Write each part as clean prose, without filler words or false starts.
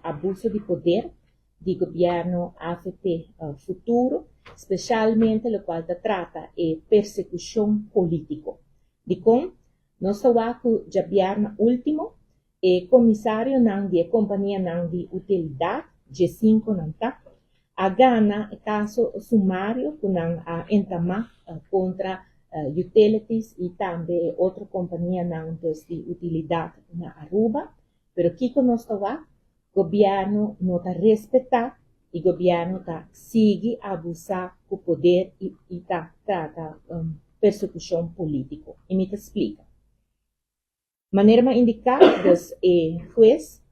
abuso de poder del gobierno AFP futuro, especialmente lo cual trata de persecución política. De con, nós que o governo último, comissário de companhia de utilidade, G5 não tá, a gana caso sumário que não entama contra utilities e também outra companhia de utilidade na Aruba, pero que nós está governo não está respeitar e governo está sigue abusar do poder e está trata persecução política. E me explica. Maneira indicar, dus juez,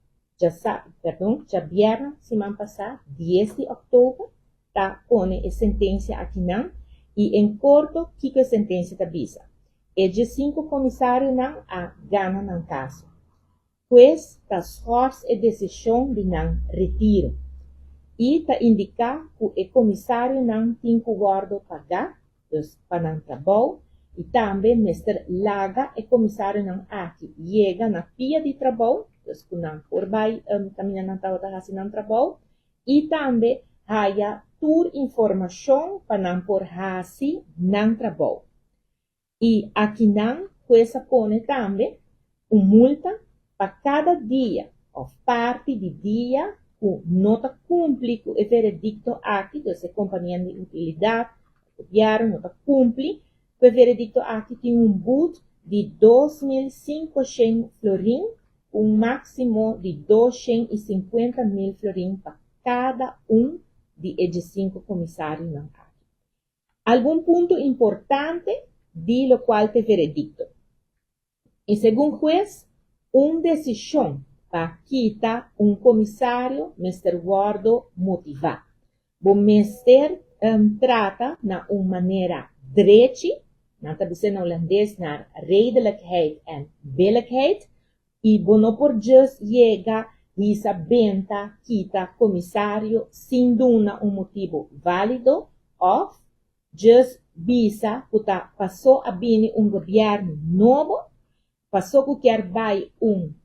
já vieram semana passada, 10 de outubro, tá pone a sentença aqui não, e em corto, que a sentença da visa. E de 5 comissários não a gana no caso. Juez, tá força a decisão de não retiro. E tá indicar que o comissário não tem que guardo pagar, dus para não trabalho, e também, Mr. Laga, o comissário não aqui, chega na pia de trabalho, dus não por vai caminhar na tauta fazendo trabalho, e também há toda informação para não por fazer não trabalho. E aqui não, coisa põe também uma multa para cada dia, ou parte de dia, que não está cumpre com o veredicto aqui, dus a companhia de utilidade, o governo não está cumpre. O veredicto aqui tem boot de 2.500 florins, máximo de 250.000 florins para cada de 5 comissários. Algum ponto importante de lo qual te veredicto. E segundo o juez, decisão para quitar comissário, Mr. Guardo, motivado. O Mr. trata na maneira direita, nata bisa na holandês naar redelijkheid en billijkheid, e bono por just llega lisa benta kita comissário sem duna motivo válido, of just bisa puta passou a bini governo novo, passou que quer vai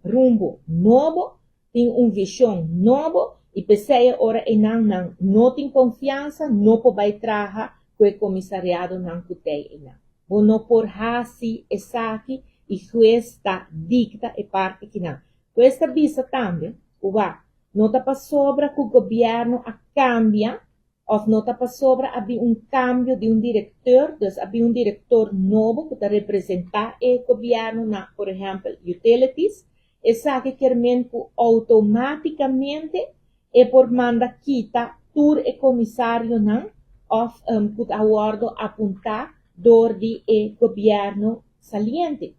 rumbo novo, tem visão novo, e pensei ora e não tem confiança, não pode trabalhar com o comissariado não cutei não. Bono por hasi esaki e juez está dicta e parte que não. Questa visa também, uva, não está para sobra que o governo a cambia, ou não está para sobra havia cambio de diretor, dus havia diretor novo que está representar o governo na, por exemplo, utilities, esaki quermen que automaticamente e por manda quita tur e comissário não, of put aguardo apuntar door de governo saliente.